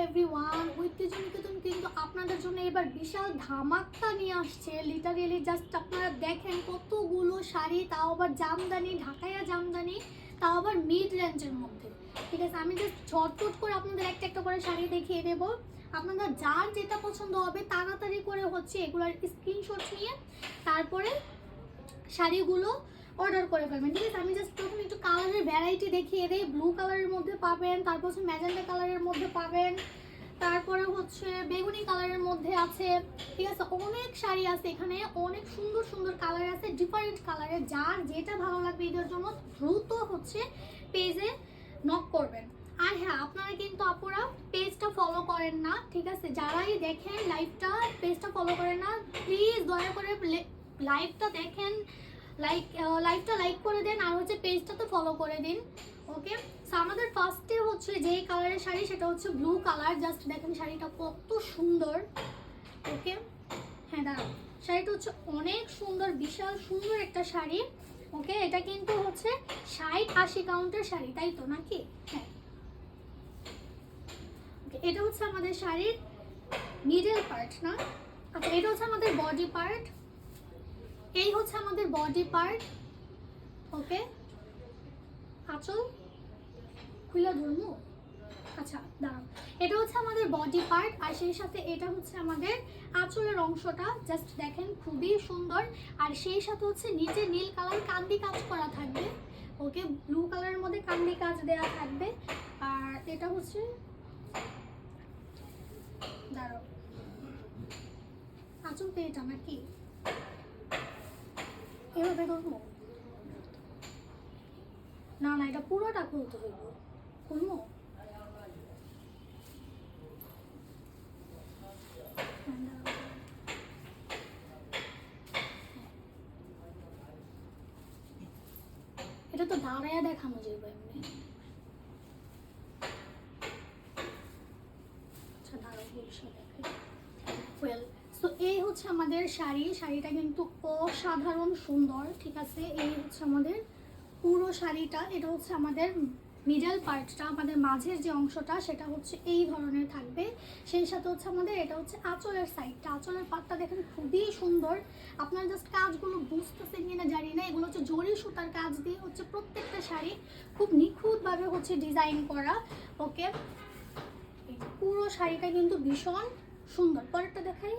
Everyone, ঐতিহ্য নিকেতন কিন্তু আপনাদের জন্য এবার বিশাল ধামাকা নিয়ে আসছে। লিটারেলি জাস্ট আপনারা দেখেন কতগুলো শাড়ি, তাও আবার জামদানি, ঢাকাইয়া জামদানি, তাও আবার মিড রেঞ্জের মধ্যে। ঠিক আছে, আমি জাস্ট ঝটপট করে আপনাদের একটা একটা করে শাড়ি দেখিয়ে দেবো। আপনাদের যার যেটা পছন্দ হবে তাড়াতাড়ি করে হচ্ছে এগুলোর স্ক্রিনশট নিয়ে তারপরে শাড়িগুলো অর্ডার করে ফেলবেন। ঠিক আছে, আমি জাস্ট প্রথমে একটু কালারের ভ্যারাইটি দেখিয়ে দিই। ব্লু কালারের মধ্যে পাবেন, তারপর হচ্ছে ম্যাজেন্টা কালারের মধ্যে পাবেন, তারপরে হচ্ছে বেগুনি কালারের মধ্যে আছে। ঠিক আছে, অনেক শাড়ি আছে এখানে, অনেক সুন্দর সুন্দর কালার আছে, ডিফারেন্ট কালারের। যার যেটা ভালো লাগবে এদের জন্য দ্রুত হচ্ছে পেজে নক করবেন। আর হ্যাঁ, আপনারা কিন্তু আপুরা পেজটা ফলো করেন না। ঠিক আছে, যারাই দেখেন লাইভটা পেজটা ফলো করেন না, প্লিজ দয়া করে লাইভটা দেখেন, লাইভটা লাইক করে দেন, আর হচ্ছে পেজটা তো ফলো করে দিন। ওকে, সো আমাদের ফার্স্টে হচ্ছে যেই কালারের শাড়ি সেটা হচ্ছে ব্লু কালার। জাস্ট দেখেন শাড়িটা কত সুন্দর। ওকে, হ্যাঁ দাঁড়াও, শাড়িটা হচ্ছে অনেক সুন্দর, বিশাল সুন্দর একটা শাড়ি। ওকে, এটা কিন্তু হচ্ছে 60-80 কাউন্টের শাড়ি, তাই তো নাকি? হ্যাঁ, এটা হচ্ছে আমাদের শাড়ির মিডল পার্ট না? আচ্ছা, এটা হচ্ছে আমাদের বডি পার্ট। এই হচ্ছে আমাদের বডি পার্ট। ওকে, আঁচল খুলে ধরবো। আচ্ছা দাঁড়াও, এটা হচ্ছে আমাদের বডি পার্ট, আর সেই সাথে এটা হচ্ছে আমাদের আঁচলের অংশটা। জাস্ট দেখেন খুবই সুন্দর। আর সেই সাথে হচ্ছে নিচে নীল কালার কান্দি কাজ করা থাকবে। ওকে, ব্লু কালারের মধ্যে কান্দি কাজ দেওয়া থাকবে। আর এটা হচ্ছে, দাঁড়াও, আঁচল তো এটা নাকি? এভাবে ধরবো না? না, এটা পুরোটা খুলতে হইব। খুলবো? এটা তো দাঁড়ায়া দেখানো যাবে এমনি। আচ্ছা দাঁড়াও, বলছি দেখাই। ওয়েল, সো এই হচ্ছে আমাদের শাড়ি। শাড়িটা কিন্তু অসাধারণ সুন্দর। ঠিক আছে, এই হচ্ছে আমাদের পুরো শাড়িটা। এটা হচ্ছে আমাদের মিডল পার্টটা, আমাদের মাঝের যে অংশটা সেটা হচ্ছে এই ধরনের থাকবে। সেই সাথে হচ্ছে আমাদের এটা হচ্ছে আঁচলের সাইডটা। আঁচলের পাটটা দেখেন খুবই সুন্দর। আপনারা জাস্ট কাজগুলো বুঝতেছেন কিনা জানি না, এগুলো হচ্ছে জরি সুতার কাজ দিয়ে হচ্ছে প্রত্যেকটা শাড়ি খুব নিখুঁতভাবে হচ্ছে ডিজাইন করা। ওকে, পুরো শাড়িটা কিন্তু ভীষণ সুন্দর। পরেরটা দেখাই।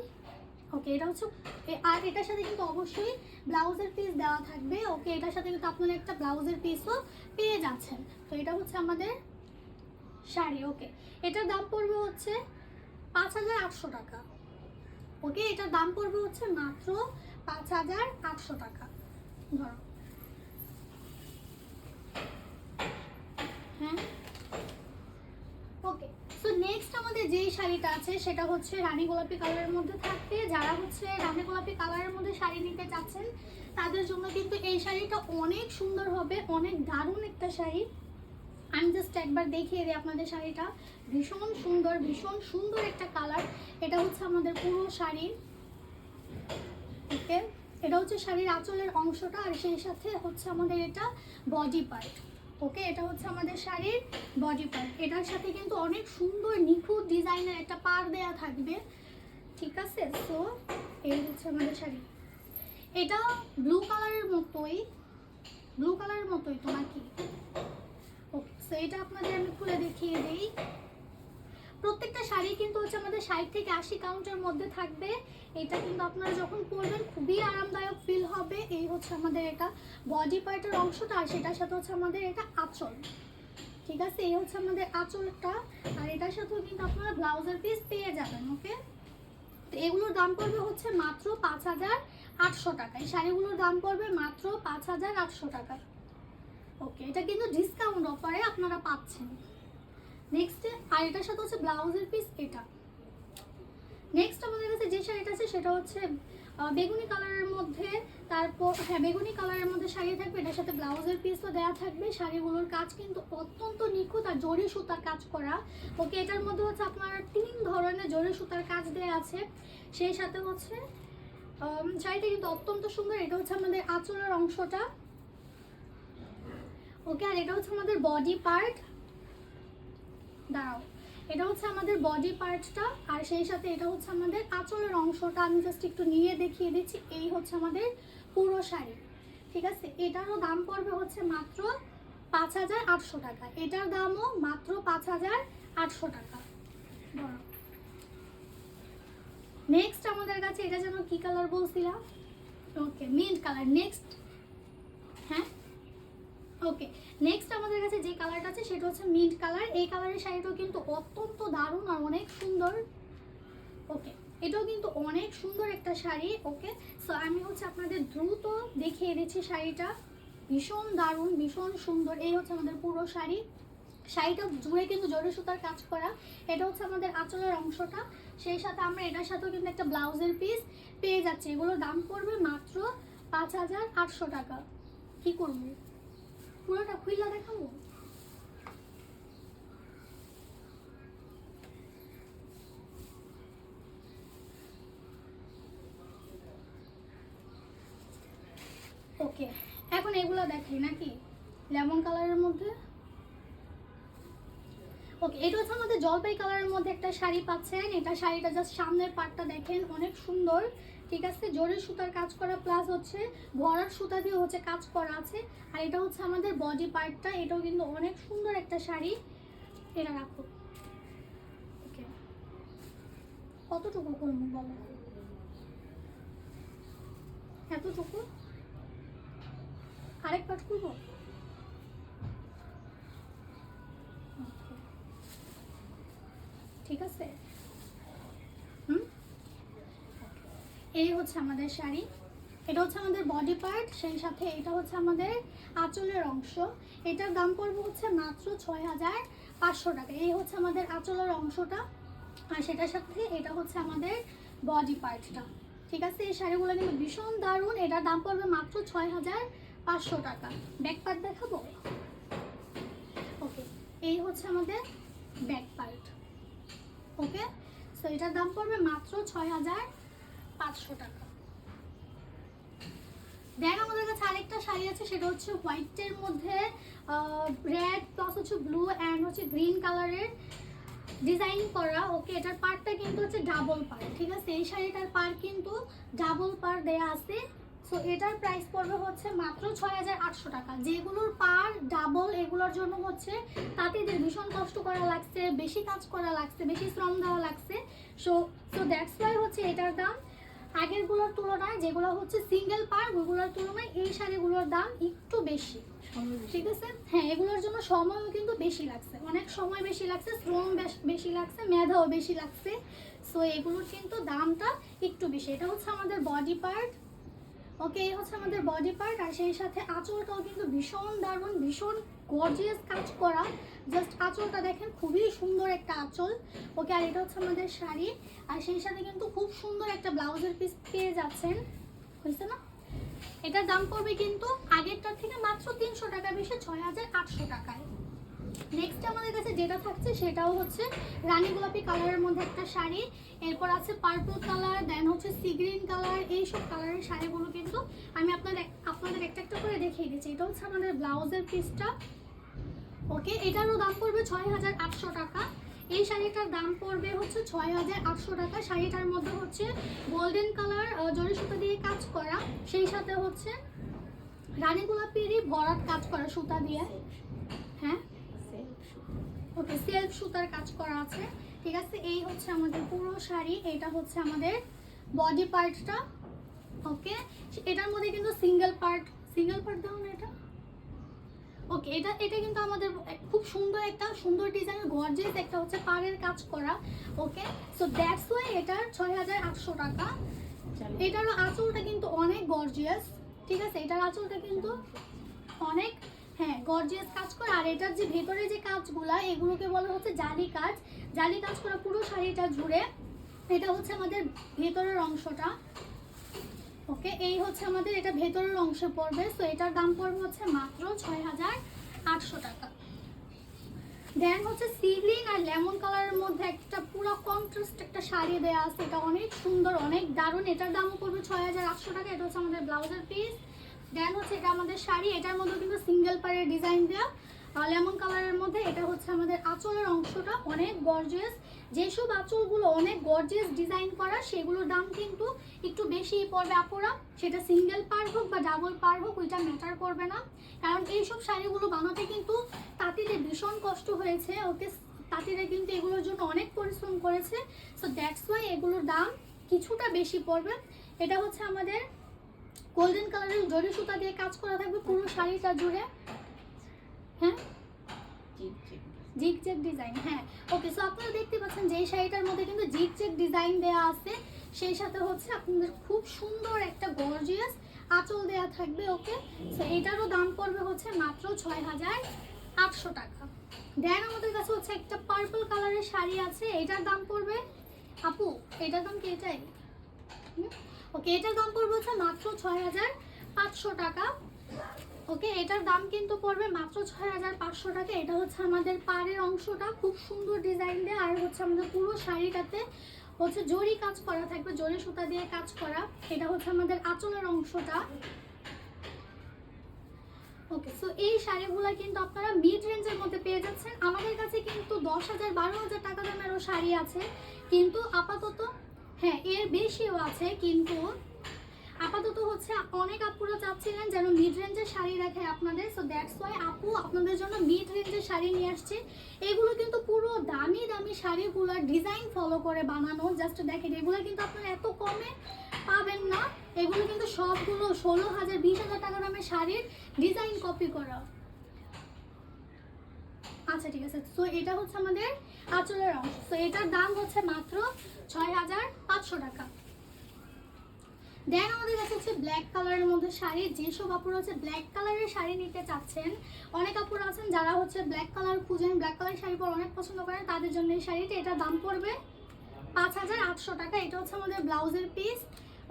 ওকে, এটা হচ্ছে, আর এটার সাথে কিন্তু অবশ্যই ব্লাউজের পিস দেওয়া থাকবে। ওকে, এটার সাথে কিন্তু আপনারা একটা ব্লাউজের পিসও পেয়ে যাচ্ছেন। তো এটা হচ্ছে আমাদের শাড়ি। ওকে, এটার দাম পড়বে হচ্ছে 5800 টাকা। ওকে, এটার দাম পড়বে হচ্ছে মাত্র 5800 টাকা। ধরো, হ্যাঁ। ওকে, সো নেক্সট আমাদের যেই শাড়িটা আছে সেটা হচ্ছে রানী গোলাপি কালারের মধ্যে থাকবে। যারা হচ্ছে রানী গোলাপি কালারের মধ্যে শাড়ি নিতে চাচ্ছেন তাদের জন্য কিন্তু এই শাড়িটা অনেক সুন্দর হবে, অনেক দারুণ একটা শাড়ি। আমি জাস্ট একবার দেখিয়ে দিই আপনাদের শাড়িটা। ভীষণ সুন্দর, ভীষণ সুন্দর একটা কালার। এটা হচ্ছে আমাদের পুরো শাড়ি। ওকে, এটা হচ্ছে শাড়ির আঁচলের অংশটা, আর সেই সাথে হচ্ছে আমাদের এটা বডি পার্ট। ওকে, এটা হচ্ছে আমাদের শাড়ির বডি পার্ট। এটার সাথে কিন্তু অনেক সুন্দর নিখুঁত ডিজাইনের একটা পাড় দেয়া থাকবে। ঠিক আছে, সো এই হচ্ছে আমাদের শাড়ি। এটা ব্লু কালারের মতোই, ব্লু কালারের মতোই তো নাকি? ওকে, সো এটা আপনাদের আমি খুলে দেখিয়ে দিই। প্রত্যেকটা শাড়ি কিন্তু হচ্ছে আমাদের 60-80 কাউন্টের মধ্যে থাকবে। এটা কিন্তু আপনারা যখন পরবেন খুবই আরামদায়ক ফিল হবে। এই হচ্ছে আমাদের এটা বডি পার্টের অংশটা, আর সেটার সাথে হচ্ছে আমাদের এটা আঁচল। ঠিক আছে, এই হচ্ছে আমাদের আঁচলটা, আর এটার সাথেও কিন্তু আপনারা ব্লাউজের পিস পেয়ে যাবেন। ওকে, তো এগুলোর দাম পড়বে হচ্ছে মাত্র 5800 টাকা। এই শাড়িগুলোর দাম পড়বে মাত্র 5800 টাকা। ওকে, এটা কিন্তু ডিসকাউন্ট অফারে আপনারা পাচ্ছেন। নেক্সট, আর এটার সাথে হচ্ছে ব্লাউজের পিস এটা। নেক্সট আমাদের কাছে যে শাড়িটা আছে সেটা হচ্ছে বেগুনি কালারের মধ্যে। তারপর হ্যাঁ, বেগুনি কালারের মধ্যে শাড়ি থাকবে, এটার সাথে ব্লাউজের পিসও দেওয়া থাকবে। শাড়িগুলোর কাজ কিন্তু অত্যন্ত নিখুঁত আর জরি সুতার কাজ করা। ওকে, এটার মধ্যে হচ্ছে আপনারা 3 ধরনের জরি সুতার কাজ দেওয়া আছে। সেই সাথে হচ্ছে শাড়িটা কিন্তু অত্যন্ত সুন্দর। এটা হচ্ছে আমাদের আঁচলের অংশটা। ওকে, আর এটা হচ্ছে আমাদের বডি পার্ট। দাঁড়াও, এটা হচ্ছে আমাদের বডি পার্টটা, আর সেই সাথে এটা হচ্ছে আমাদের আঁচলের অংশটা। আমি জাস্ট একটু নিয়ে দেখিয়ে দিচ্ছি। এই হচ্ছে আমাদের পুরো শাড়ি, ঠিক আছে। এটারও দাম পড়বে হচ্ছে মাত্র 5800 টাকা। এটার দামও মাত্র 5800 টাকা। নেক্সট আমাদের কাছে এটা যেন কি কালার বলছিলাম, ওকে মিন্ট কালার। নেক্সট, হ্যাঁ ওকে, নেক্সট আমাদের কাছে যে কালারটা আছে সেটা হচ্ছে মিন্ট কালার। এই কালারের শাড়িটাও কিন্তু অত্যন্ত দারুণ আর অনেক সুন্দর। ওকে, এটাও কিন্তু অনেক সুন্দর একটা শাড়ি। ওকে, সো আমি হচ্ছে আপনাদের দ্রুত দেখিয়ে দিচ্ছি শাড়িটা। ভীষণ দারুণ, ভীষণ সুন্দর। এই হচ্ছে আমাদের পুরো শাড়ি। শাড়িটা জুড়ে কিন্তু জরি সুতার কাজ করা। এটা হচ্ছে আমাদের আঁচলের অংশটা। সেই সাথে আমরা এটার সাথেও কিন্তু একটা ব্লাউজের পিস পেয়ে যাচ্ছি। এগুলোর দাম পড়বে মাত্র 5800 টাকা। কি করবো, পুরোটা খুইলা দেখাবো? ওকে, এখন এগুলো দেখি নাকি লেমন কালারের মধ্যে। ওকে, এটা হচ্ছে আমাদের জলপাই কালারের মধ্যে একটা শাড়ি পাচ্ছেন। এটা শাড়িটা জাস্ট সামনের পাটটা দেখেন অনেক সুন্দর, ঠিক আছে। জরির সুতার কাজ করা প্লাস হচ্ছে ভরাট সুতা দিয়ে হচ্ছে কাজ করা আছে। আর এটা হচ্ছে আমাদের বডি পার্টটা। এটাও কিন্তু অনেক সুন্দর একটা শাড়ি। এটা রাখো। ওকে, কতটুকু করবো বলো? এতটুকু? আরেক পাট করবো? ঠিক আছে। এই হচ্ছে আমাদের শাড়ি। এটা হচ্ছে আমাদের বডি পার্ট, সেই সাথে এটা হচ্ছে আমাদের আঁচলের অংশ। এটার দাম পড়বে হচ্ছে মাত্র 6500 টাকা। এই হচ্ছে আমাদের আঁচলের অংশটা, আর সেটার সাথে এটা হচ্ছে আমাদের বডি পার্টটা, ঠিক আছে। এই শাড়িগুলো কিন্তু ভীষণ দারুণ। এটার দাম পড়বে মাত্র 6500 টাকা। ব্যাক পার্ট দেখাবো? ওকে, এই হচ্ছে আমাদের ব্যাক পার্ট। ওকে, সো এটার দাম পড়বে মাত্র 6500 টাকা। দেন আমাদের কাছে আরেকটা শাড়ি আছে, সেটা হচ্ছে হোয়াইটের মধ্যে রেড প্লাস হচ্ছে ব্লু অ্যান্ড হচ্ছে গ্রিন কালারের ডিজাইন করা। ওকে, এটার পার্টটা কিন্তু হচ্ছে ডাবল পার্ট, ঠিক আছে। এই শাড়িটার পার্ট কিন্তু ডাবল পার্ট দেয়া আছে। সো এটার প্রাইস পড়বে হচ্ছে মাত্র 6800 টাকা। যেগুলোর পার ডাবল এগুলোর জন্য হচ্ছে তাঁতিদের ভীষণ কষ্ট করা লাগছে, বেশি কাজ করা লাগছে, বেশি শ্রম দেওয়া লাগছে। সো দ্যাটস ওয়াই হচ্ছে এটার দাম আগেরগুলোর তুলনায়, যেগুলো হচ্ছে সিঙ্গেল পার ওগুলোর তুলনায় এই শাড়িগুলোর দাম একটু বেশি, ঠিক আছে। হ্যাঁ, এগুলোর জন্য সময়ও কিন্তু বেশি লাগছে, অনেক সময় বেশি লাগছে, শ্রম বেশি লাগছে, মেধাও বেশি লাগছে। সো এগুলোর কিন্তু দামটা একটু বেশি। এটা হচ্ছে আমাদের বডি পার্ট। ওকে, এই হচ্ছে আমাদের বডি পার্ট, আর সেই সাথে আঁচলটাও কিন্তু ভীষণ দারুণ, ভীষণ গর্জিয়াস কাজ করা। জাস্ট আঁচলটা দেখেন, খুবই সুন্দর একটা আঁচল। ওকে, আর এটা হচ্ছে আমাদের শাড়ি, আর সেই সাথে কিন্তু খুব সুন্দর একটা ব্লাউজের পিস পেয়ে যাচ্ছেন, হয়েছে না? এটার দাম পড়বে কিন্তু আগেরটার থেকে মাত্র 300 টাকা বেশি, 6800 টাকায়। নেক্সট আমাদের কাছে যেটা থাকছে সেটাও হচ্ছে রানী গোলাপি কালারের মধ্যে একটা শাড়ি। এরপর আছে পার্পল কালার, দেন হচ্ছে সি গ্রিন কালার। এইসব কালারের শাড়িগুলো কিন্তু আমি আপনাদের একটা একটা করে দেখিয়ে দিচ্ছি। এটা হচ্ছে আমাদের ব্লাউজের পিসটা। ওকে, এটারও দাম পড়বে 6800 টাকা। এই শাড়িটার দাম পড়বে হচ্ছে 6800 টাকা। শাড়িটার মধ্যে হচ্ছে গোল্ডেন কালার জরি সুতা দিয়ে কাজ করা, সেই সাথে হচ্ছে রানী গোলাপিরই ভরাট কাজ করা সুতা দিয়ে। হ্যাঁ, ওকে, সেলফ সুতার কাজ করা আছে, ঠিক আছে। এই হচ্ছে আমাদের পুরো শাড়ি। এটা হচ্ছে আমাদের বডি পার্টটা। ওকে, এটার মধ্যে কিন্তু সিঙ্গেল পার্ট দাও না এটা। ওকে, এটা কিন্তু আমাদের খুব সুন্দর একটা সুন্দর ডিজাইন, গর্জিয়াস একটা হচ্ছে পাড়ের কাজ করা। ওকে, সো দ্যাটস ওয়াই এটার 6800 টাকা। এটারও আঁচলটা কিন্তু অনেক গর্জিয়াস, ঠিক আছে। এটার আঁচলটা কিন্তু অনেক, হ্যাঁ, গর্জিয়াস কাজ করা। আর এটার যে ভেতরে যে কাজগুলা, এগুলোকে বলা হচ্ছে জালি কাজ। জালি কাজ করা পুরো শাড়িটা জুড়ে। এটা হচ্ছে আমাদের ভেতরের অংশটা। ওকে, এই হচ্ছে আমাদের এটা ভেতরের অংশ পড়বে। সো এটার দাম পড়বে হচ্ছে মাত্র 6800 টাকা। দেন হচ্ছে সি গ্রিন আর লেমন কালারের মধ্যে একটা পুরো কন্ট্রাস্ট একটা শাড়ি দেওয়া আছে। এটা অনেক সুন্দর, অনেক দারুণ। এটার দামও পড়বে 6800 টাকা। এটা হচ্ছে আমাদের ব্লাউজের পিস। দেন হচ্ছে এটা আমাদের শাড়ি। এটার মধ্যে কিন্তু সিঙ্গেল পাড়ের ডিজাইন দেওয়া লেমন কালারের মধ্যে। এটা হচ্ছে আমাদের আমাদের আঁচলের অংশটা অনেক গর্জিয়াস। যেসব আঁচলগুলো অনেক গর্জিয়াস ডিজাইন করা সেগুলোর দাম কিন্তু একটু বেশিই পড়বে আপুরা। সেটা সিঙ্গেল পার হোক বা ডাবল পার হোক ওইটা ম্যাটার করবে না, কারণ এইসব শাড়িগুলো বানাতে কিন্তু তাঁতিদের ভীষণ কষ্ট হয়েছে। ওকে, তাঁতিরা কিন্তু এগুলোর জন্য অনেক পরিশ্রম করেছে। সো দ্যাটস ওয়াই এগুলোর দাম কিছুটা বেশি পড়বে। এটা হচ্ছে আমাদের গোল্ডেন কালারের জরি সুতা দিয়ে কাজ করা থাকবে পুরো শাড়িটা জুড়ে। হ্যাঁ, জিগজ্যাগ ডিজাইন। হ্যাঁ ওকে, সো আপনারা দেখতে পাচ্ছেন যে এই শাড়িটার মধ্যে কিন্তু জিগজ্যাগ ডিজাইন দেওয়া আছে, সেই সাথে হচ্ছে আপনাদের খুব সুন্দর একটা গর্জিয়াস আঁচল দেওয়া থাকবে। ওকে, সো এটারও দাম পড়বে হচ্ছে মাত্র ৬,৮০০ টাকা। দেন আমাদের কাছে হচ্ছে একটা পার্পল কালারের শাড়ি আছে, এটার দাম পড়বে আপু, এটার দাম কি এটাই? ওকে, এটার দাম পড়বে হচ্ছে মাত্র ৬,৫০০ টাকা। ওকে, এটার দাম কিন্তু পড়বে মাত্র ৬,৫০০ টাকা। এটা হচ্ছে আমাদের পাড়ের অংশটা খুব সুন্দর ডিজাইন দেওয়া, আর হচ্ছে আমাদের পুরো শাড়িটাতে হচ্ছে জরি কাজ করা থাকবে, জরি সুতা দিয়ে কাজ করা। এটা হচ্ছে আমাদের আঁচলের অংশটা। ওকে, সো এই শাড়িগুলো কিন্তু আপনারা মিড রেঞ্জের মধ্যে পেয়ে যাচ্ছেন। আমাদের কাছে কিন্তু 10,000 12,000 টাকা দামেরও শাড়ি আছে, কিন্তু আপাতত হ্যাঁ এর বেশিও আছে, কিন্তু আপাতত হচ্ছে অনেক আপুরা চাচ্ছিলেন যেন মিড রেঞ্জের শাড়ি রাখে আপনাদের। সো দ্যাটস ওয়াই আপু আপনাদের জন্য মিড রেঞ্জের শাড়ি নিয়ে আসছে। এগুলো কিন্তু পুরো দামি দামি শাড়িগুলো ডিজাইন ফলো করে বানানো। জাস্ট দেখেন, এগুলো কিন্তু আপনারা এত কমে পাবেন না। এগুলো কিন্তু সবগুলো 16,000 20,000 টাকা দামের শাড়ির ডিজাইন কপি করা। আচ্ছা ঠিক আছে, সো এটা হচ্ছে আমাদের আঁচলের অংশ। সো এটার দাম হচ্ছে মাত্র ৬,৫০০ টাকা। দেন আমাদের কাছে হচ্ছে ব্ল্যাক কালারের মধ্যে শাড়ি। যেসব আপুরা হচ্ছে ব্ল্যাক কালারের শাড়ি নিতে চাচ্ছেন, অনেক আপুরা আছেন যারা হচ্ছে ব্ল্যাক কালার খুঁজেন, ব্ল্যাক কালার শাড়ি পরে অনেক পছন্দ করেন, তাদের জন্য এই শাড়িটা, এটার দাম পড়বে ৫,৮০০ টাকা। এটা হচ্ছে আমাদের ব্লাউজের পিস।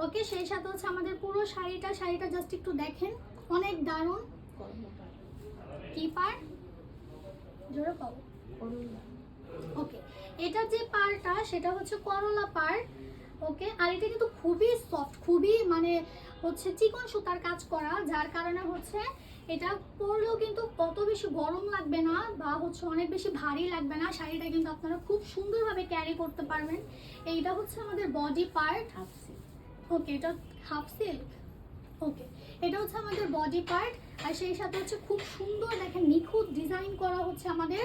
ওকে, সেই সাথে হচ্ছে আমাদের পুরো শাড়িটা জাস্ট একটু দেখেন, অনেক দারুণ। কি পার জোরে পাবো? ওকে, এটার যে পারটা সেটা হচ্ছে করলা পার। ওকে, আর এটা কিন্তু খুবই সফট, খুবই মানে হচ্ছে চিকন সুতার কাজ করা, যার কারণে হচ্ছে এটা পরলেও কিন্তু কত বেশি গরম লাগবে না বা হচ্ছে অনেক বেশি ভারী লাগবে না। শাড়িটা কিন্তু আপনারা খুব সুন্দরভাবে ক্যারি করতে পারবেন। এইটা হচ্ছে আমাদের বডি পার্ট। ওকে, এটা হাফ সিল্ক। ওকে, এটা হচ্ছে আমাদের বডি পার্ট, আর সেই সাথে হচ্ছে খুব সুন্দর দেখেন নিখুঁত ডিজাইন করা হচ্ছে আমাদের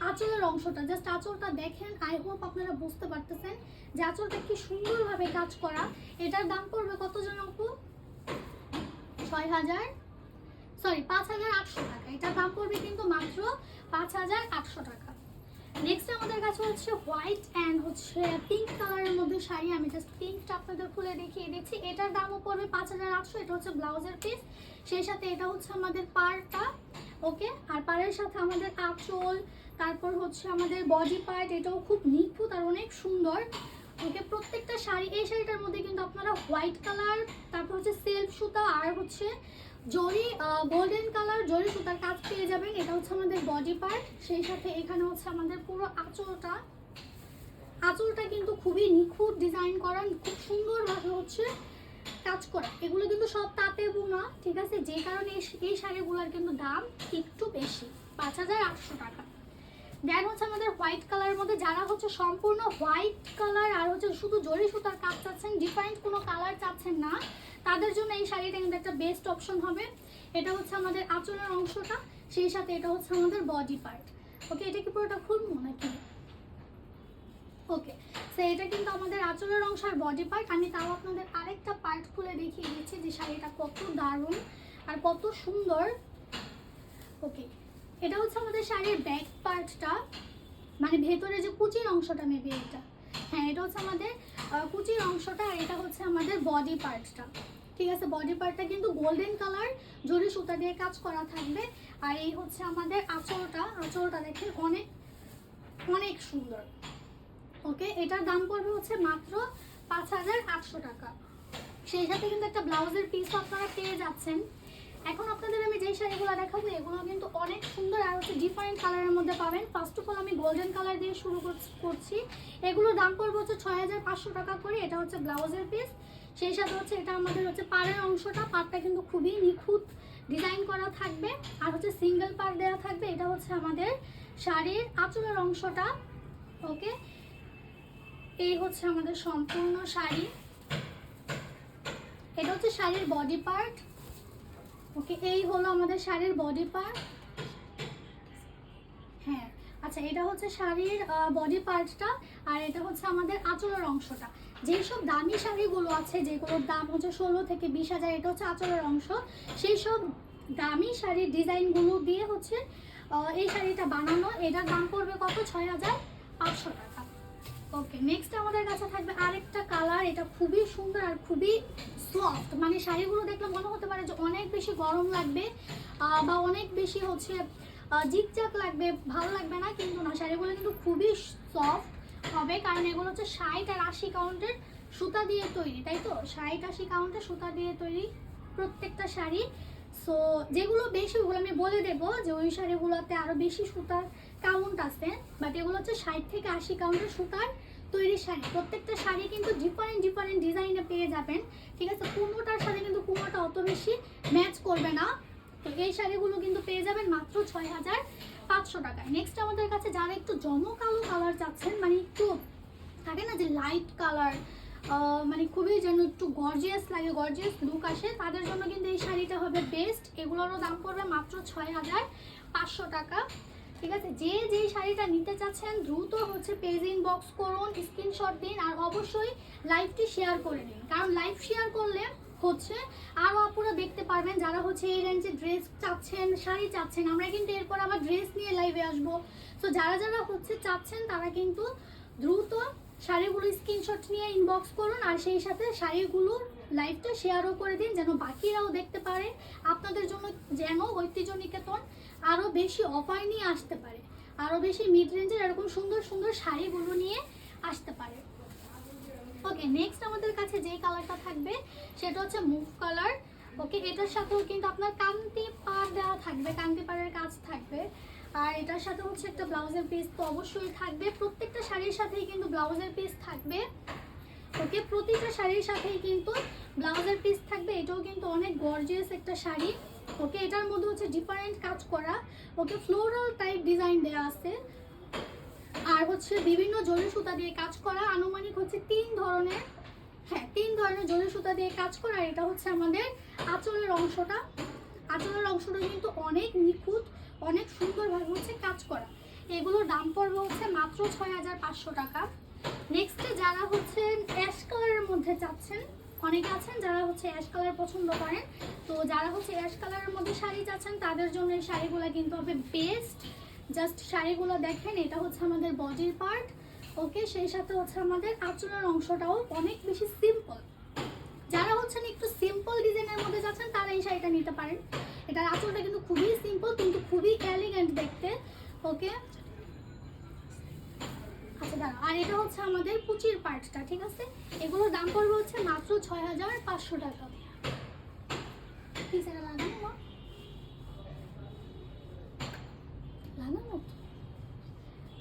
আঁচলের অংশটা। জাস্ট আঁচলটা দেখেন, আই হোপ আপনারা বুঝতে পারতেছেন যে আঁচলটা কি সুন্দরভাবে কাজ করা। এটার দাম পড়বে কত জন আপু? ৫,৮০০ টাকা। এটার দাম পড়বে কিন্তু মাত্র ৫,৮০০ টাকা। নেক্সট আমাদের কাছে হচ্ছে হোয়াইট অ্যান্ড হচ্ছে পিঙ্ক কালারের মধ্যে শাড়ি। আমি জাস্ট পিঙ্কটা আপনাদের খুলে দেখিয়ে দিচ্ছি। এটার দামও পড়বে ৫,৮০০। এটা হচ্ছে ব্লাউজের পিস, সেই সাথে এটা হচ্ছে আমাদের পাড়টা। ওকে, আর পাড়ের সাথে আমাদের আঁচল, তারপর হচ্ছে আমাদের বডি পার্ট, এটাও খুব নিখুঁত আর অনেক সুন্দর। ওকে, প্রত্যেকটা শাড়ি, এই শাড়িটার মধ্যে কিন্তু আপনারা হোয়াইট কালার, তারপর হচ্ছে সেলফ সুতা আর হচ্ছে জরি গোল্ডেন কালার জরি সুতার কাজ পেয়ে যাবেন। এটা হচ্ছে আমাদের বডি পার্ট, সেই সাথে এখানে হচ্ছে আমাদের পুরো আঁচলটা কিন্তু খুবই নিখুঁত ডিজাইন করা, খুব সুন্দরভাবে হচ্ছে কাজ করা। এগুলো কিন্তু সব তাঁতে বোনা, ঠিক আছে, যে কারণে এই শাড়িগুলোর কিন্তু দাম একটু বেশি, ৫,৮০০ টাকা। দেন হচ্ছে আমাদের হোয়াইট কালারের মধ্যে, যারা হচ্ছে সম্পূর্ণ হোয়াইট কালার আর হচ্ছে শুধু জরি সুতার কাজ চাচ্ছেন, ডিফারেন্ট কোনো কালার চাচ্ছেন না, তাদের জন্য এই শাড়িটা কিন্তু একটা বেস্ট অপশন হবে। এটা হচ্ছে আমাদের আঁচলের অংশটা, সেই সাথে এটা হচ্ছে আমাদের বডি পার্ট। ওকে, এটা কি পুরোটা খুলবো নাকি? ওকে, সো এটা কিন্তু আমাদের আঁচলের অংশ আর বডি পার্ট। আমি তাও আপনাদের আরেকটা পার্ট খুলে দেখিয়ে দিচ্ছি যে শাড়িটা কত দারুণ আর কত সুন্দর। ওকে, এটা হচ্ছে আমাদের শাড়ির ব্যাক পার্টটা, মানে ভেতরে যে কুচির অংশটা মেবি এটা, হ্যাঁ এটা হচ্ছে আমাদের কুচির অংশটা, আর এটা হচ্ছে আমাদের বডি পার্টটা। ঠিক আছে, বডি পার্টটা কিন্তু গোল্ডেন কালার জরি সুতা দিয়ে কাজ করা থাকবে। আর এই হচ্ছে আমাদের আঁচলটা দেখেন অনেক অনেক সুন্দর। ওকে, এটার দাম পড়বে হচ্ছে মাত্র ৫,৮০০ টাকা। সেই সাথে কিন্তু একটা ব্লাউজের পিসও আপনারা পেয়ে যাচ্ছেন। এখন আপনাদের আমি যেই শাড়িগুলো দেখাবো এগুলো কিন্তু অনেক সুন্দর আর হচ্ছে ডিফারেন্ট কালারের মধ্যে পাবেন। ফার্স্ট অফ অল আমি গোল্ডেন কালার দিয়ে শুরু করছি। এগুলোর দাম পড়বে হচ্ছে ৬,৫০০ টাকা করে। এটা হচ্ছে ব্লাউজের পিস, সেই সাথে হচ্ছে এটা আমাদের হচ্ছে পাড়ের অংশটা, পাড়টা কিন্তু খুবই নিখুঁত ডিজাইন করা থাকবে আর হচ্ছে সিঙ্গেল পাড় দেওয়া থাকবে। এটা হচ্ছে আমাদের শাড়ির আঁচলের অংশটা। ওকে, এই হচ্ছে আমাদের সম্পূর্ণ শাড়ি। এটা হচ্ছে শাড়ির বডি পার্ট। ওকে, এই হলো আমাদের শাড়ির বডি পার্ট। হ্যাঁ, আচ্ছা, এটা হচ্ছে শাড়ির বডি পার্টটা, আর এটা হচ্ছে আমাদের আঁচলের অংশটা। যেসব দামি শাড়িগুলো আছে যেগুলোর দাম হচ্ছে 16 থেকে 20,000, এটা হচ্ছে আঁচলের অংশ। সেই সব দামি শাড়ির ডিজাইনগুলো দিয়ে হচ্ছে এই শাড়িটা বানানো। এটার দাম পড়বে কত? 6,500 টাকা। ওকে, নেক্সট আমাদের কাছে থাকবে আরেকটা কালার। এটা খুবই সুন্দর আর খুবই সফট, মানে শাড়িগুলো দেখলে মনে হতে পারে যে অনেক বেশি গরম লাগবে বা অনেক বেশি হচ্ছে জিকজাক লাগবে, ভালো লাগবে না, কিন্তু না, শাড়িগুলো কিন্তু খুবই সফট হবে, কারণ এগুলো হচ্ছে 60 আর 80 কাউন্টের সুতা দিয়ে তৈরি, তাই তো? 60-80 কাউন্টের সুতা দিয়ে তৈরি প্রত্যেকটা শাড়ি। সো যেগুলো বেশি, ওগুলো আমি বলে দেবো যে ওই শাড়িগুলোতে আরও বেশি সুতার কাউন্ট আছে, বাট এগুলো হচ্ছে 60 থেকে 80 কাউন্টের সুতার তৈরি শাড়ি। প্রত্যেকটা শাড়ি কিন্তু ডিফারেন্ট ডিফারেন্ট ডিজাইনে পেয়ে যাবেন, ঠিক আছে? কোনোটার সাথে কিন্তু কোনোটা অত বেশি ম্যাচ করবে না। তো এই শাড়িগুলো কিন্তু পেয়ে যাবেন মাত্র 6,500 টাকায়। নেক্সট আমাদের কাছে যারা একটু জমকালো কালার চাচ্ছেন, মানে একটু থাকে না যে লাইট কালার, মানে খুবই যেন একটু গর্জিয়াস লাগে, গর্জিয়াস লুক আসে, তাদের জন্য কিন্তু এই শাড়িটা হবে বেস্ট। এগুলোরও দাম পড়বে মাত্র 6,500 টাকা, ঠিক আছে? যে যেই শাড়িটা নিতে চাচ্ছেন দ্রুত হচ্ছে পেজ ইনবক্স করুন, স্ক্রিনশট দিন, আর অবশ্যই লাইভটি শেয়ার করে দিন, কারণ লাইভ শেয়ার করলে হচ্ছে আরও আপুরা দেখতে পারবেন যারা হচ্ছে এই রেঞ্জে ড্রেস চাচ্ছেন, শাড়ি চাচ্ছেন। আমরা কিন্তু এরপর আবার ড্রেস নিয়ে লাইভে আসবো। তো যারা যারা হচ্ছে চাচ্ছেন তারা কিন্তু দ্রুত শাড়িগুলো স্ক্রিনশট নিয়ে ইনবক্স করুন, আর সেই সাথে শাড়িগুলোর লাইভটা শেয়ারও করে দিন, যেন বাকিরাও দেখতে পারে, আপনাদের জন্য যেন ঐতিহ্য নিকেতন আরও বেশি অফার নিয়ে আসতে পারে, আরও বেশি মিড রেঞ্জের এরকম সুন্দর সুন্দর শাড়িগুলো নিয়ে আসতে পারে। ওকে, নেক্সট আমাদের কাছে যে কালারটা থাকবে সেটা হচ্ছে মুভ কালার। ওকে, এটার সাথেও কিন্তু আপনার কান্তি পাড় দেওয়া থাকবে, কান্তি পাড়ের কাজ থাকবে, আর এটার সাথে হচ্ছে একটা ব্লাউজের পিস তো অবশ্যই থাকবে। প্রত্যেকটা শাড়ির সাথেই কিন্তু ব্লাউজের পিস থাকবে। ওকে, প্রতিটা শাড়ির সাথেই কিন্তু ব্লাউজের পিস থাকবে। এটাও কিন্তু অনেক গর্জিয়াস একটা শাড়ি। ওকে, এটার মধ্যে হচ্ছে ডিফারেন্ট কাজ করা। ওকে, ফ্লোরাল টাইপ ডিজাইন দেওয়া আছে, আর হচ্ছে বিভিন্ন জরি সুতা দিয়ে কাজ করা। আনুমানিক হচ্ছে 3 ধরনের, হ্যাঁ 3 ধরনের জরি সুতা দিয়ে কাজ করা। আর এটা হচ্ছে আমাদের আঁচলের অংশটা। আঁচলের অংশটা কিন্তু অনেক নিখুঁত, অনেক সুন্দরভাবে হচ্ছে কাজ করা। এগুলোর দাম পড়বে হচ্ছে মাত্র 6,500 টাকা। নেক্সটে যারা হচ্ছে অ্যাশ কালারের মধ্যে চাচ্ছেন, অনেকে আছেন যারা হচ্ছে অ্যাশ কালার পছন্দ করেন, তো যারা হচ্ছে অ্যাশ কালারের মধ্যে শাড়ি চাচ্ছেন তাদের জন্য এই শাড়িগুলো কিন্তু হবে বেস্ট। জাস্ট শাড়িগুলো দেখেন, এটা হচ্ছে আমাদের বডির পার্ট। ওকে, সেই সাথে হচ্ছে আমাদের আঁচলের অংশটাও অনেক বেশি সিম্পল। যারা হচ্ছেন একটু সিম্পল ডিজাইনের মধ্যে যাচ্ছেন তারা এই শাড়িটা নিতে পারেন। এটার আঁচলটা কিন্তু খুবই সিম্পল কিন্তু খুবই এলিগেন্ট দেখতে। ওকে, আচ্ছা দাঁড়া, আর এটা হচ্ছে আমাদের কুচির পার্টটা, ঠিক আছে? এগুলোর দাম পড়বে হচ্ছে মাত্র 6,500 টাকা।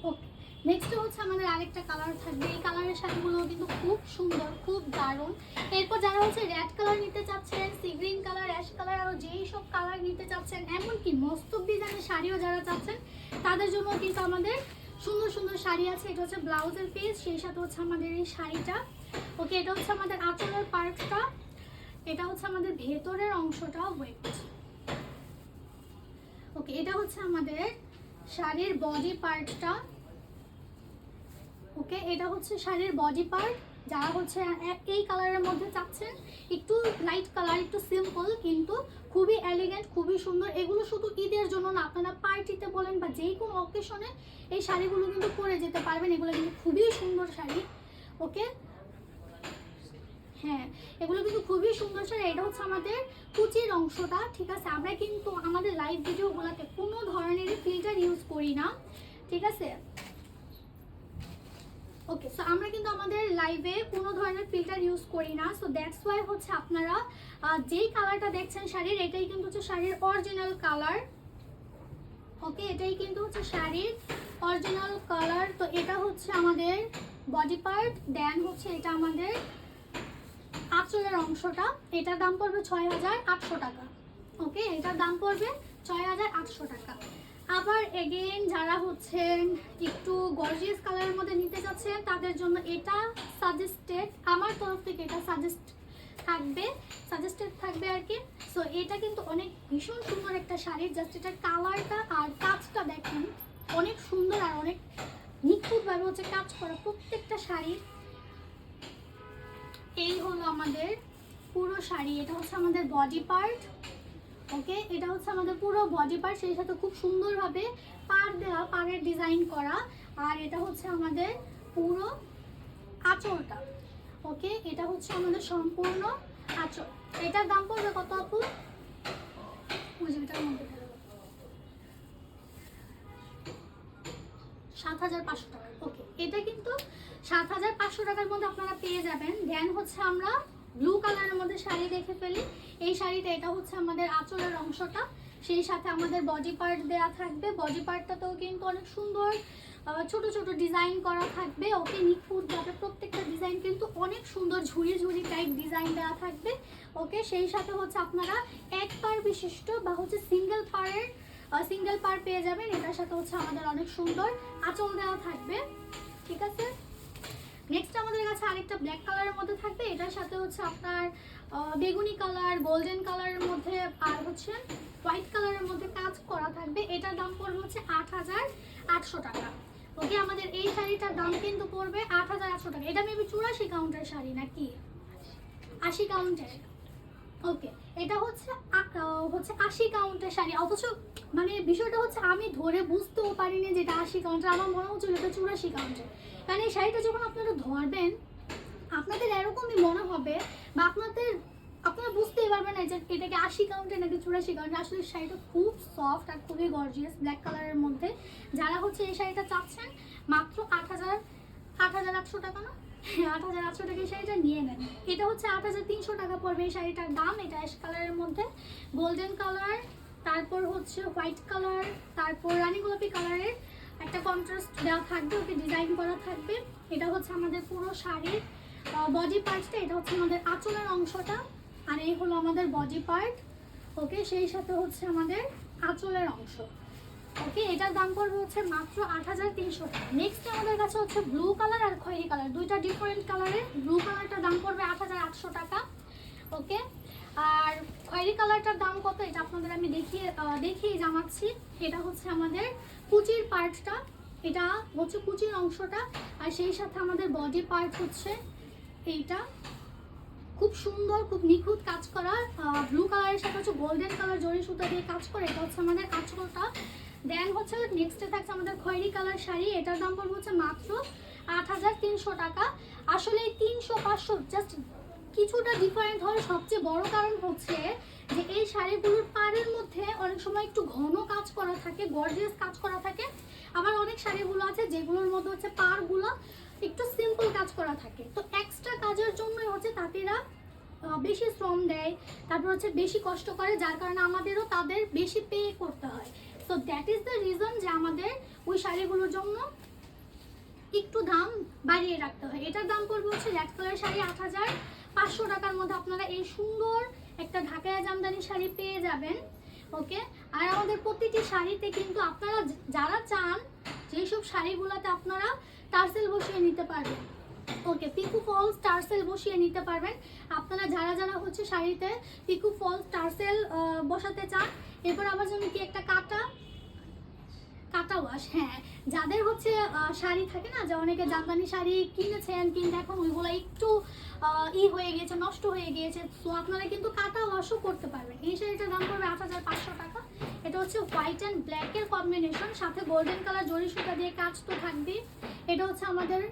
ওকে, নেক্সট হচ্ছে আমাদের আরেকটা কালার থাকবে। এই কালারের শাড়িগুলো কিন্তু খুব সুন্দর, খুব দারুণ। এরপর যারা হচ্ছে রেড কালার নিতে চাচ্ছেন, sea green colour, ash colour, আরও যেই সব কালার নিতে চাচ্ছেন, এমনকি মস্তক ডিজাইনের শাড়িও যারা চাচ্ছেন তাদের জন্য কিন্তু আমাদের সুন্দর সুন্দর শাড়ি আছে। এটা হচ্ছে ব্লাউজের পিস, সেই সাথে হচ্ছে আমাদের এই শাড়িটা। ওকে, এটা হচ্ছে আমাদের আঁচলের পার্টটা, এটা হচ্ছে আমাদের ভেতরের অংশটা। ওয়েট, ওকে, এটা হচ্ছে আমাদের শাড়ির বডি পার্টটা। ওকে, এটা হচ্ছে শাড়ির বডি পার্ট। যারা হচ্ছে এই কালারের মধ্যে চাচ্ছেন, একটু লাইট কালার, একটু সিম্পল কিন্তু খুবই এলিগেন্ট, খুবই সুন্দর। এগুলো শুধু ঈদের জন্য না, আপনারা পার্টিতে বলেন বা যেই কোনো অকেশনে এই শাড়িগুলো কিন্তু পরে যেতে পারবেন। এগুলো কিন্তু খুবই সুন্দর শাড়ি। ওকে, হ্যাঁ, এগুলো কিন্তু খুবই সুন্দর শাড়ি। এটা হচ্ছে আমাদের কুচির অংশটা, ঠিক আছে? আমরা কিন্তু আমাদের লাইভ ভিডিওগুলোতে কোনো ধরনের ফিল্টার ইউজ করি না, ঠিক আছে? ওকে, সো আমরা কিন্তু আমাদের লাইভে কোনো ধরনের ফিল্টার ইউজ করি না। সো দ্যাটস ওয়াই হচ্ছে আপনারা যেই কালারটা দেখছেন শাড়ির, এটাই কিন্তু হচ্ছে শাড়ির অরিজিনাল কালার। ওকে, এটাই কিন্তু হচ্ছে শাড়ির অরিজিনাল কালার। তো এটা হচ্ছে আমাদের বডি পার্ট, দেন হচ্ছে এটা আমাদের আঁচলের অংশটা। এটার দাম পড়বে 6,800 টাকা। ওকে, এটার দাম পড়বে 6,800 টাকা। আবার এগেইন যারা হচ্ছেন একটু গর্জিয়াস কালারের মধ্যে নিতে যাচ্ছেন তাদের জন্য এটা সাজেস্টেড, আমার তরফ থেকে এটা সাজেস্টেড থাকবে আর কি। সো এটা কিন্তু অনেক ভীষণ সুন্দর একটা শাড়ি, জাস্ট এটার কালারটা আর কাজটা দেখেন অনেক সুন্দর আর অনেক নিখুঁতভাবে হচ্ছে কাজ করা প্রত্যেকটা শাড়ির। এই হলো আমাদের পুরো শাড়ি, এটা হচ্ছে আমাদের বডি পার্ট। ওকে, এটা হচ্ছে আমাদের পুরো বডি পার্ট, সেই সাথে খুব সুন্দরভাবে পাড় দেওয়া, পাড়ের ডিজাইন করা। আর এটা হচ্ছে আমাদের পুরো আঁচলটা। ওকে, এটা হচ্ছে আমাদের সম্পূর্ণ আঁচল। এটার দাম পড়বে কত আপু? এটার মধ্যে 7,500 টাকা। ওকে, এটা কিন্তু 7,500 টাকার মধ্যে আপনারা পেয়ে যাবেন। দেন হচ্ছে আমরা ব্লু কালারের মধ্যে শাড়ি দেখে ফেলি। এই শাড়িটা, এটা হচ্ছে আমাদের আঁচলের অংশটা, সেই সাথে আমাদের বডি পার্ট দেয়া থাকবে। বডি পার্টটাতেও কিন্তু অনেক সুন্দর ছোট ছোট ডিজাইন করা থাকবে। ওকে, নিখুঁতভাবে প্রত্যেকটা ডিজাইন কিন্তু অনেক সুন্দর ঝুড়ি ঝুড়ি টাইপ ডিজাইন দেওয়া থাকবে। ওকে, সেই সাথে হচ্ছে আপনারা এক পার বিশিষ্ট বা হচ্ছে সিঙ্গেল পার পেয়ে যাবেন। এটার সাথে হচ্ছে আমাদের অনেক সুন্দর আঁচল দেওয়া থাকবে। ঠিক আছে, নেক্সট আমাদের কাছে আরেকটা ব্ল্যাক কালারের মধ্যে থাকবে। এটার সাথে হচ্ছে আপনার বেগুনি কালার, গোল্ডেন কালারের মধ্যে আর হচ্ছে হোয়াইট কালারের মধ্যে কাজ করা থাকবে। এটার দাম পড়বে হচ্ছে 8,800 টাকা। ওকে, আমাদের এই শাড়িটার দাম কিন্তু পড়বে 8,800 টাকা। এটা মেবি 84 কাউন্টের শাড়ি নাকি 80 কাউন্টের? ওকে, এটা হচ্ছে 80 কাউন্টের শাড়ি, অথচ মানে বিষয়টা হচ্ছে আমি ধরে বুঝতেও পারিনি যে এটা 80 কাউন্টের, আমার মনে হচ্ছিল এটা 84 কাউন্টের। কারণ এই শাড়িটা যখন আপনারা ধরবেন আপনাদের এরকমই মনে হবে, বা আপনারা বুঝতেই পারবেন না যে এটা কি 80 কাউন্টের নাকি 84 কাউন্টের। আসলে শাড়িটা খুব সফট আর খুবই গর্জিয়াস ব্ল্যাক কালারের মধ্যে। যারা হচ্ছে এই শাড়িটা চাচ্ছেন মাত্র 8,800 টাকা, না 8,800 টাকা এই শাড়িটা নিয়ে নেন। এটা হচ্ছে 8,300 টাকা পড়বে এই শাড়িটার দাম। এটা অ্যাশ কালারের মধ্যে গোল্ডেন কালার, তারপর হচ্ছে হোয়াইট কালার, তারপর রানী গোলাপি কালারের একটা কন্ট্রাস্ট দেওয়া থাকবে। ওকে, ডিজাইন করা থাকবে। এটা হচ্ছে আমাদের পুরো শাড়ির বডি পার্টটা, এটা হচ্ছে আমাদের আঁচলের অংশটা, আর এই হলো আমাদের বডি পার্ট। ওকে, সেই সাথে হচ্ছে আমাদের আঁচলের অংশ। ওকে, এটার দাম পড়বে হচ্ছে মাত্র 8,300 টাকা। নেক্সট আমাদের কাছে হচ্ছে ব্লু কালার আর খয়েরি কালার, দুইটা ডিফারেন্ট কালারের। ব্লু কালারটার দাম পড়বে 8,800 টাকা। ওকে, আর খয়েরি কালারটার দাম কত এটা আপনাদের আমি দেখিয়ে জানাচ্ছি। এটা হচ্ছে আমাদের কুচির পার্টটা, এটা হচ্ছে কুচির অংশটা, আর সেই সাথে আমাদের বডি পার্ট হচ্ছে এইটা। খুব সুন্দর, খুব নিখুঁত কাজ করা, ব্লু কালারের সাথে হচ্ছে গোল্ডেন কালার জরি সুতা দিয়ে কাজ করে। এটা হচ্ছে আমাদের আঁচলটা। দেন হচ্ছে নেক্সটে থাকছে আমাদের খয়েরি কালার শাড়ি, এটার দাম পড়বে হচ্ছে মাত্র 8,300 টাকা। আসলে এই 300-500 জাস্ট কিছুটা ডিফারেন্ট হয়, সবচেয়ে বড় কারণ হচ্ছে যে এই শাড়িগুলোর পাড়ের মধ্যে অনেক সময় একটু ঘন কাজ করা থাকে, গর্জিয়াস কাজ করা থাকে। আবার অনেক শাড়িগুলো আছে যেগুলোর মধ্যে হচ্ছে পাড়গুলো একটু সিম্পল কাজ করা থাকে। তো এক্সট্রা কাজের জন্য হচ্ছে তাঁতিরা বেশি শ্রম দেয়, তারপর হচ্ছে বেশি কষ্ট করে, যার কারণে আমাদেরও তাদের বেশি পে করতে হয়। So that is the reason যে আমাদের ওই শাড়িগুলোর জন্য একটু দাম বাড়িয়ে রাখতে হয়। এটার দাম পড়বে হচ্ছে রেড কালার শাড়ি 8,500 টাকার মধ্যে আপনারা এই সুন্দর একটা ঢাকায়া জামদানি শাড়ি পেয়ে যাবেন। ওকে, আর আমাদের প্রতিটি শাড়িতে কিন্তু আপনারা যারা চান যেসব শাড়িগুলোতে আপনারা টার্সেল বসিয়ে নিতে পারবেন, ওকে, পিকু ফলস টার্সেল বসিয়ে নিতে পারবেন। আপনারা যারা হচ্ছে শাড়িতে পিকু ফলস টার্সেল বসাতে চান, এরপর আবার যেন কি একটা কাটা ওয়াশ, হ্যাঁ, যাদের হচ্ছে শাড়ি থাকে না, যে অনেকে জামদানি শাড়ি কিনেছেন কিন্তু এখন ওইগুলো একটু হয়ে গিয়েছে, নষ্ট হয়ে গিয়েছে, তো আপনারা কিন্তু কাটা ওয়াশও করতে পারবেন। এই শাড়িটার দাম পড়বে 8,500 টাকা। এটা হচ্ছে হোয়াইট অ্যান্ড ব্ল্যাকের কম্বিনেশন, সাথে গোল্ডেন কালার জরি সুতা দিয়ে কাজ তো থাকবে। এটা হচ্ছে আমাদের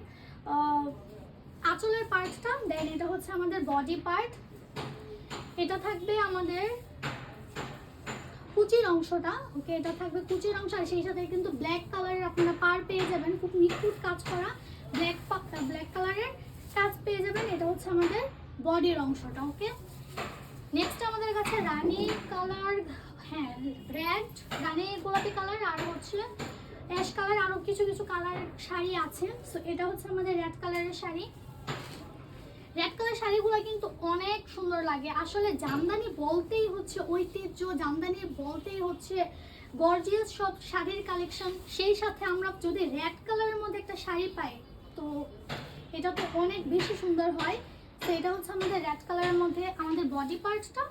আঁচলের পার্টটা। দেন এটা হচ্ছে আমাদের বডি পার্ট, এটা থাকবে আমাদের কুচির অংশটা। ওকে, এটা থাকবে কুচির অংশ, আর সেই সাথে কিন্তু ব্ল্যাক কালারের আপনারা পার পেয়ে যাবেন, খুব নিখুঁত কাজ করা ব্ল্যাক কালারের কাজ পেয়ে যাবেন। এটা হচ্ছে আমাদের বডির অংশটা। ওকে, নেক্সট আমাদের কাছে রানী কালার, হ্যাঁ রেড, রানী গোলাপি কালার, আর হচ্ছে অ্যাশ কালার, আরও কিছু কালার শাড়ি আছে। সো এটা হচ্ছে আমাদের রেড কালারের শাড়ি। রেড কালার শাড়িগুলো কিন্তু অনেক সুন্দর লাগে। আসলে জামদানি বলতেই হচ্ছে ঐতিহ্য, জামদানি বলতেই হচ্ছে গর্জিয়াস সব শাড়ির কালেকশন, সেই সাথে আমরা যদি রেড কালারের মধ্যে একটা শাড়ি পাই তো এটা তো অনেক বেশি সুন্দর হয়। তো এটা হচ্ছে আমাদের রেড কালারের মধ্যে আমাদের বডি পার্টসটা,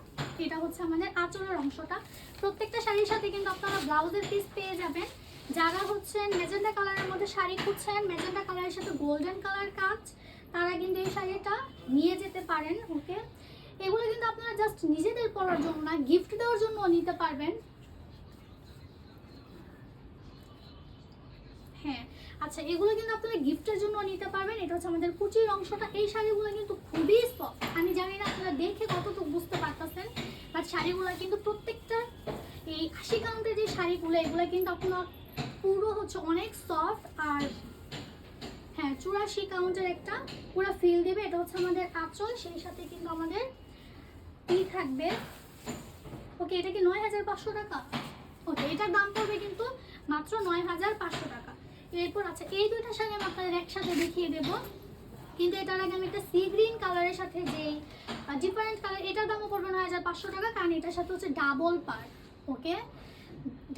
এটা হচ্ছে আমাদের আঁচলের অংশটা। প্রত্যেকটা শাড়ির সাথে কিন্তু আপনারা ব্লাউজের পিস পেয়ে যাবেন। যারা হচ্ছে মেজেন্ডা কালারের মধ্যে শাড়ি খুঁজছেন, মেজেন্ডা কালারের সাথে গোল্ডেন কালার কাজ, তারা কিন্তু এই শাড়িটা নিয়ে যেতে পারেন। ওকে, এগুলো কিন্তু আপনারা জাস্ট নিজেদের পরার জন্য না, গিফট দেওয়ার জন্য নিতে পারবেন। হ্যাঁ আচ্ছা, এগুলো কিন্তু আপনারা গিফটের জন্য নিতে পারবেন। এটা হচ্ছে আমাদের কুচির অংশটা। এই শাড়িগুলো কিন্তু খুবই সফট, আমি জানি না আপনারা দেখে কতটুকু বুঝতে পারতেছেন, বাট শাড়িগুলো কিন্তু প্রত্যেকটা এই 80 কাউন্টের যে শাড়িগুলো, এগুলো কিন্তু আপনার পুরো হচ্ছে অনেক সফট। আর হ্যাঁ, 84 কাউন্টের একটা পুরো ফিল দেবে। এটা হচ্ছে আমাদের আঁচল, সেই সাথে কিন্তু আমাদের থাকবে। ওকে, এটা কি 9500 টাকা? ওকে, এটার দাম পড়বে কিন্তু মাত্র 9500 টাকা। এরপর আচ্ছা, এই দুইটা শাড়ি আমি আপনাদের একসাথে দেখিয়ে দেব, কিন্তু এটার আগে আমি একটা সি গ্রিন কালারের সাথে যে ডিফারেন্ট কালার, এটার দামও পড়বে 9500 টাকা, কারণ এটার সাথে হচ্ছে ডাবল পার। ওকে,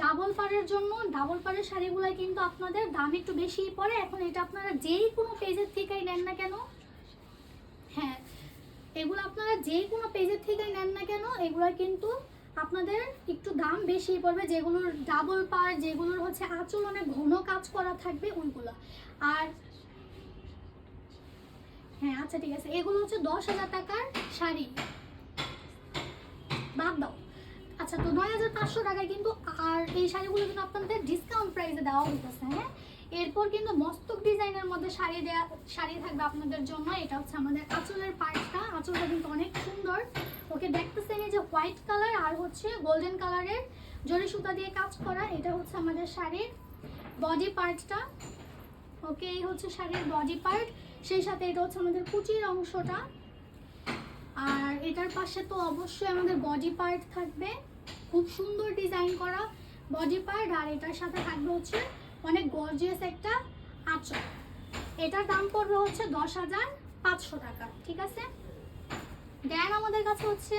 ডাবল পারের জন্য, ডাবল পারের শাড়িগুলো কিন্তু আপনাদের দাম একটু বেশিই পড়ে। এখন এটা আপনারা যেই কোনো পেজের থেকেই নেন না কেন, হ্যাঁ এগুলো আপনারা যেই কোনো পেজের থেকেই নেন না কেন, এগুলো কিন্তু আপনাদের একটু দাম বেশি পড়বে। যেগুলোর ডাবল পার, যেগুলোর হচ্ছে আঁচল অনেক ঘন কাজ করা থাকবে ওইগুলো। আর হ্যাঁ আচ্ছা ঠিক আছে, এগুলো হচ্ছে 10,000 টাকার শাড়ি, বাদ দাও। আচ্ছা, তো 9500 টাকায় কিন্তু, আর এই শাড়িগুলো কিন্তু আপনাদের ডিসকাউন্ট প্রাইসে দেওয়া হইতেছে। হ্যাঁ, এরপর কিন্তু মস্তক ডিজাইনের মধ্যে শাড়ি থাকবে আপনাদের জন্য। এটা হচ্ছে আমাদের আঁচলের পার্টটা, আঁচলটা কিন্তু অনেক সুন্দর। ওকে, দেখতেছেন এই যে হোয়াইট কালার আর হচ্ছে গোল্ডেন কালারের জরি সুতা দিয়ে কাজ করা। এটা হচ্ছে আমাদের শাড়ির বডি পার্টটা। ওকে, এই হচ্ছে শাড়ির বডি পার্ট, সেই সাথে এটা হচ্ছে আমাদের কুচির অংশটা। আর এটার পাশে তো অবশ্যই আমাদের বডি পার্ট থাকবে, খুব সুন্দর ডিজাইন করা বডি পার্ট। আর এটার সাথে থাকবে হচ্ছে অনেক গর্জিয়াস একটা আঁচল। এটার দাম পড়বে হচ্ছে 10,500 টাকা। ঠিক আছে, দেন আমাদের কাছে হচ্ছে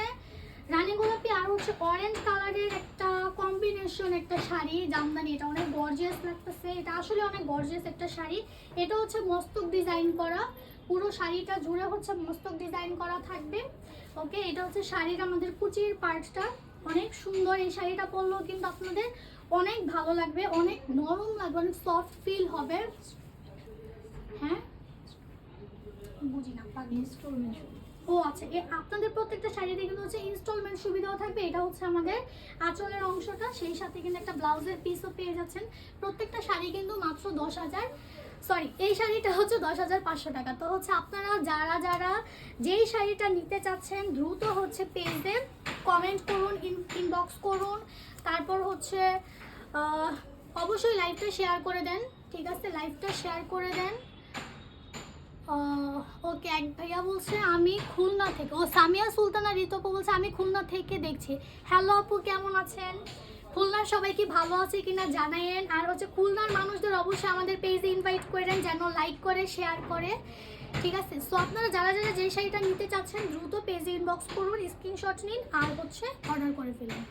রানী গোলাপি আর হচ্ছে অরেঞ্জ কালারের একটা কম্বিনেশন একটা শাড়ি, জামদানি। এটা অনেক গর্জিয়াস লাগতেছে, এটা আসলে অনেক গর্জিয়াস একটা শাড়ি। এটা হচ্ছে মস্তক ডিজাইন করা, পুরো শাড়িটা জুড়ে হচ্ছে মস্তক ডিজাইন করা থাকবে। ওকে, এটা হচ্ছে শাড়ির আমাদের কুচির পার্টটা, অনেক সুন্দর। এই শাড়িটা পরলেও কিন্তু আপনাদের অনেক ভালো লাগবে, অনেক নরম লাগবে, অনেক সফট ফিল হবে। হ্যাঁ বুঝি না, ইনস্টলমেন্ট। ও আচ্ছা, আপনাদের প্রত্যেকটা শাড়িতে কিন্তু হচ্ছে ইনস্টলমেন্ট সুবিধাও থাকবে। এটা হচ্ছে আমাদের আঁচলের অংশটা, সেই সাথে কিন্তু একটা ব্লাউজের পিসও পেয়ে যাচ্ছেন। প্রত্যেকটা শাড়ি কিন্তু মাত্র 10,000, সরি এই শাড়িটা হচ্ছে 10,500 টাকা। তো হচ্ছে আপনারা যারা যেই শাড়িটা নিতে চাচ্ছেন দ্রুত হচ্ছে পেজে কমেন্ট করুন, ইনবক্স করুন, তারপর হচ্ছে অবশ্যই লাইভটা শেয়ার করে দেন। ঠিক আছে, লাইভটা শেয়ার করে দেন। ওকে, এক ভাইয়া বলছে আমি খুলনা থেকে, ও সামিয়া সুলতানা ঋতপু বলছে আমি খুলনা থেকে দেখছি। হ্যালো আপু, কেমন আছেন? খুলনার সবাই কি ভালো আছে কিনা জানাইন। আর হচ্ছে খুলনার মানুষদের অবশ্যই আমাদের পেজে ইনভাইট করেন, যেন লাইক করে শেয়ার করে। ঠিক আছে, সো আপনারা যারা যে শাড়িটা নিতে চাচ্ছেন দ্রুত পেজে ইনবক্স করুন, স্ক্রিনশট নিন আর হচ্ছে অর্ডার করে ফেলুন।